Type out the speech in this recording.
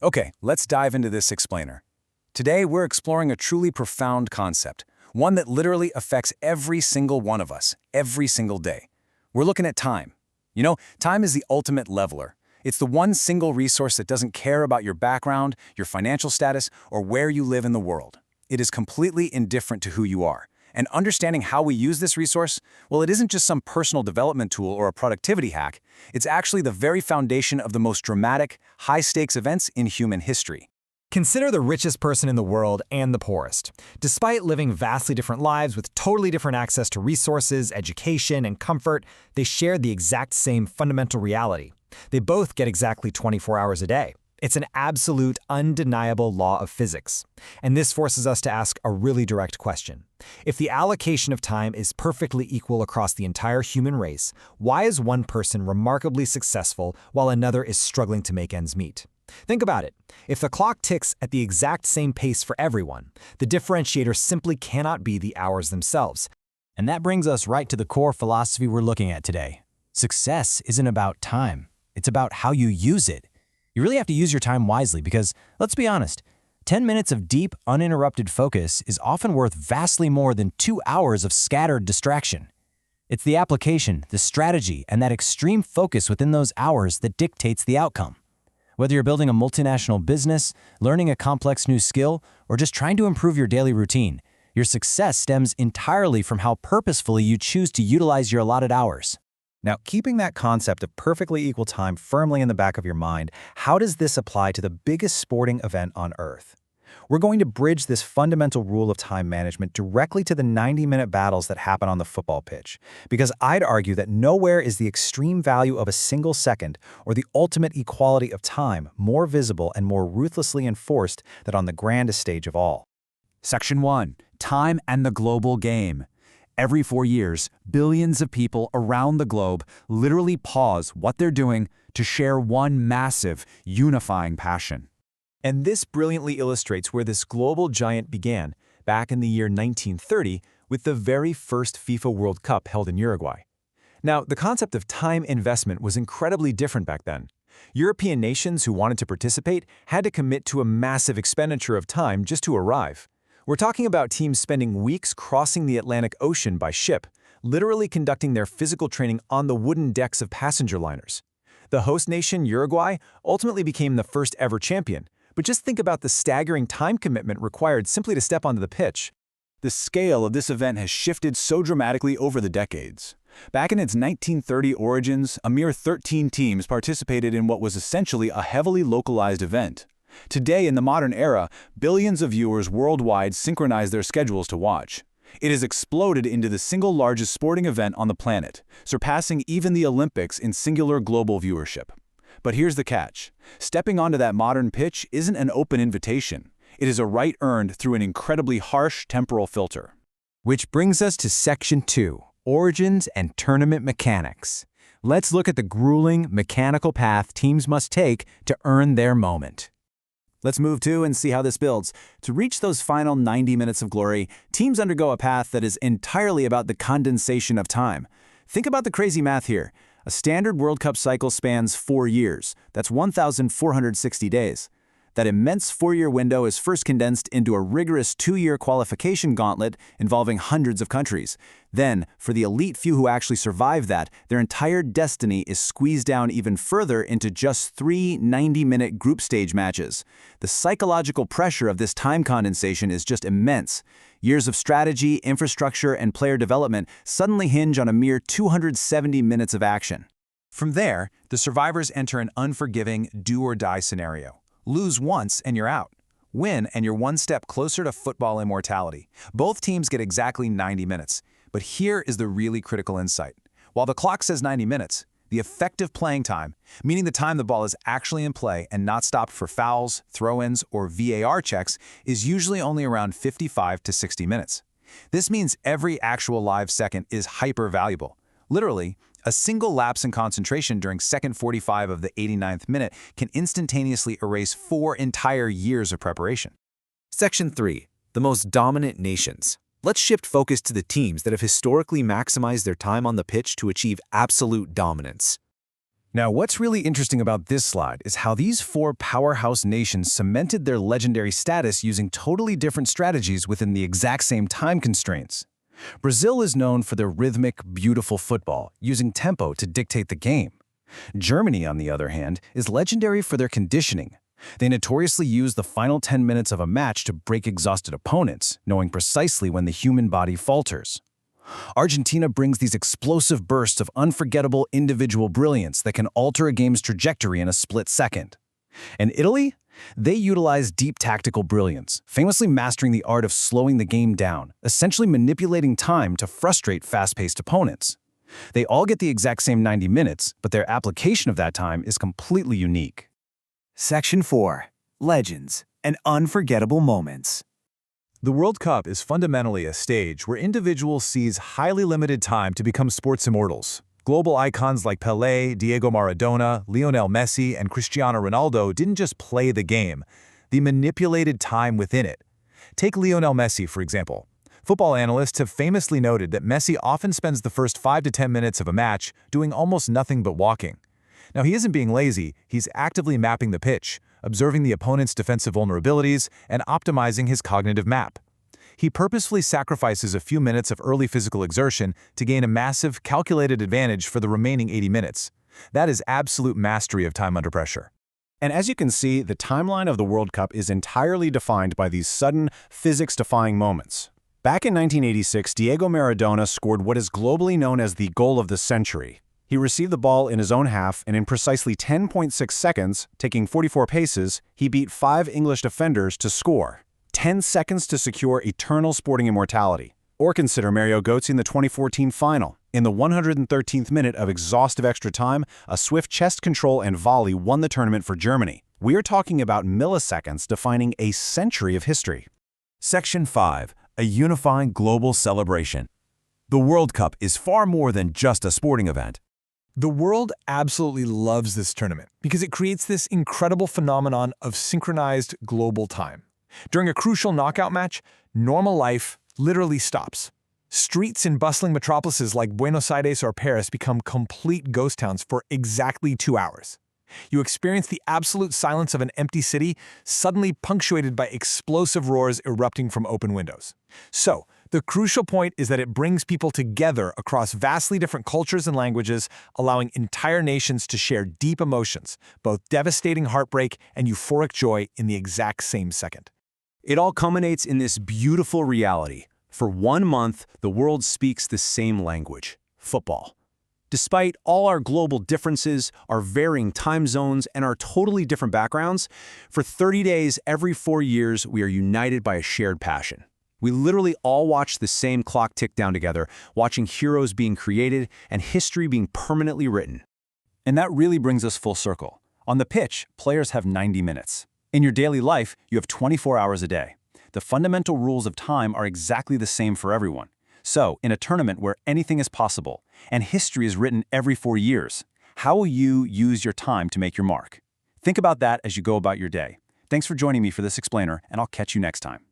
Okay, let's dive into this explainer. Today, we're exploring a truly profound concept, one that literally affects every single one of us, every single day. We're looking at time. You know, time is the ultimate leveler. It's the one single resource that doesn't care about your background, your financial status, or where you live in the world. It is completely indifferent to who you are. And understanding how we use this resource, well, it isn't just some personal development tool or a productivity hack. It's actually the very foundation of the most dramatic, high-stakes events in human history. Consider the richest person in the world and the poorest. Despite living vastly different lives with totally different access to resources, education, and comfort, they share the exact same fundamental reality. They both get exactly 24 hours a day. It's an absolute, undeniable law of physics. And this forces us to ask a really direct question. If the allocation of time is perfectly equal across the entire human race, why is one person remarkably successful while another is struggling to make ends meet? Think about it. If the clock ticks at the exact same pace for everyone, the differentiator simply cannot be the hours themselves. And that brings us right to the core philosophy we're looking at today. Success isn't about time. It's about how you use it. You really have to use your time wisely because, let's be honest, 10 minutes of deep, uninterrupted focus is often worth vastly more than 2 hours of scattered distraction. It's the application, the strategy, and that extreme focus within those hours that dictates the outcome. Whether you're building a multinational business, learning a complex new skill, or just trying to improve your daily routine, your success stems entirely from how purposefully you choose to utilize your allotted hours. Now, keeping that concept of perfectly equal time firmly in the back of your mind, how does this apply to the biggest sporting event on Earth? We're going to bridge this fundamental rule of time management directly to the 90-minute battles that happen on the football pitch, because I'd argue that nowhere is the extreme value of a single second or the ultimate equality of time more visible and more ruthlessly enforced than on the grandest stage of all. Section 1. Time and the global game. Every 4 years, billions of people around the globe literally pause what they're doing to share one massive, unifying passion. And this brilliantly illustrates where this global giant began, back in the year 1930, with the very first FIFA World Cup held in Uruguay. Now, the concept of time investment was incredibly different back then. European nations who wanted to participate had to commit to a massive expenditure of time just to arrive. We're talking about teams spending weeks crossing the Atlantic Ocean by ship, literally conducting their physical training on the wooden decks of passenger liners. The host nation, Uruguay, ultimately became the first ever champion, but just think about the staggering time commitment required simply to step onto the pitch. The scale of this event has shifted so dramatically over the decades. Back in its 1930 origins, a mere 13 teams participated in what was essentially a heavily localized event. Today, in the modern era, billions of viewers worldwide synchronize their schedules to watch. It has exploded into the single largest sporting event on the planet, surpassing even the Olympics in singular global viewership. But here's the catch. Stepping onto that modern pitch isn't an open invitation. It is a right earned through an incredibly harsh temporal filter. Which brings us to Section 2, Origins and Tournament Mechanics. Let's look at the grueling, mechanical path teams must take to earn their moment. Let's move to and see how this builds. To reach those final 90 minutes of glory, teams undergo a path that is entirely about the condensation of time. Think about the crazy math here. A standard World Cup cycle spans 4 years. That's 1,460 days. That immense 4-year window is first condensed into a rigorous 2-year qualification gauntlet involving hundreds of countries. Then, for the elite few who actually survive that, their entire destiny is squeezed down even further into just 3 90-minute group stage matches. The psychological pressure of this time condensation is just immense. Years of strategy, infrastructure, and player development suddenly hinge on a mere 270 minutes of action. From there, the survivors enter an unforgiving do-or-die scenario. Lose once and you're out. Win and you're one step closer to football immortality. Both teams get exactly 90 minutes. But here is the really critical insight. While the clock says 90 minutes, the effective playing time, meaning the time the ball is actually in play and not stopped for fouls, throw-ins, or VAR checks, is usually only around 55 to 60 minutes. This means every actual live second is hyper-valuable. Literally, a single lapse in concentration during second 45 of the 89th minute can instantaneously erase 4 entire years of preparation. Section 3. The most dominant nations. Let's shift focus to the teams that have historically maximized their time on the pitch to achieve absolute dominance. Now, what's really interesting about this slide is how these four powerhouse nations cemented their legendary status using totally different strategies within the exact same time constraints. Brazil is known for their rhythmic, beautiful football, using tempo to dictate the game. Germany, on the other hand, is legendary for their conditioning. They notoriously use the final 10 minutes of a match to break exhausted opponents, knowing precisely when the human body falters. Argentina brings these explosive bursts of unforgettable individual brilliance that can alter a game's trajectory in a split second. And Italy? They utilize deep tactical brilliance, famously mastering the art of slowing the game down, essentially manipulating time to frustrate fast-paced opponents. They all get the exact same 90 minutes, but their application of that time is completely unique. Section 4. Legends and Unforgettable Moments. The World Cup is fundamentally a stage where individuals seize highly limited time to become sports immortals. Global icons like Pelé, Diego Maradona, Lionel Messi, and Cristiano Ronaldo didn't just play the game, they manipulated time within it. Take Lionel Messi, for example. Football analysts have famously noted that Messi often spends the first 5 to 10 minutes of a match doing almost nothing but walking. Now, he isn't being lazy, he's actively mapping the pitch, observing the opponent's defensive vulnerabilities, and optimizing his cognitive map. He purposefully sacrifices a few minutes of early physical exertion to gain a massive, calculated advantage for the remaining 80 minutes. That is absolute mastery of time under pressure. And as you can see, the timeline of the World Cup is entirely defined by these sudden, physics-defying moments. Back in 1986, Diego Maradona scored what is globally known as the goal of the century. He received the ball in his own half, and in precisely 10.6 seconds, taking 44 paces, he beat 5 English defenders to score. 10 seconds to secure eternal sporting immortality. Or consider Mario Götze in the 2014 final. In the 113th minute of exhaustive extra time, a swift chest control and volley won the tournament for Germany. We are talking about milliseconds defining a century of history. Section 5. A unifying global celebration. The World Cup is far more than just a sporting event. The world absolutely loves this tournament because it creates this incredible phenomenon of synchronized global time. During a crucial knockout match, normal life literally stops. Streets in bustling metropolises like Buenos Aires or Paris become complete ghost towns for exactly 2 hours. You experience the absolute silence of an empty city, suddenly punctuated by explosive roars erupting from open windows. So, the crucial point is that it brings people together across vastly different cultures and languages, allowing entire nations to share deep emotions, both devastating heartbreak and euphoric joy in the exact same second. It all culminates in this beautiful reality. For 1 month, the world speaks the same language: football. Despite all our global differences, our varying time zones, and our totally different backgrounds, for 30 days every 4 years, we are united by a shared passion. We literally all watch the same clock tick down together, watching heroes being created and history being permanently written. And that really brings us full circle. On the pitch, players have 90 minutes. In your daily life, you have 24 hours a day. The fundamental rules of time are exactly the same for everyone. So, in a tournament where anything is possible, and history is written every 4 years, how will you use your time to make your mark? Think about that as you go about your day. Thanks for joining me for this explainer, and I'll catch you next time.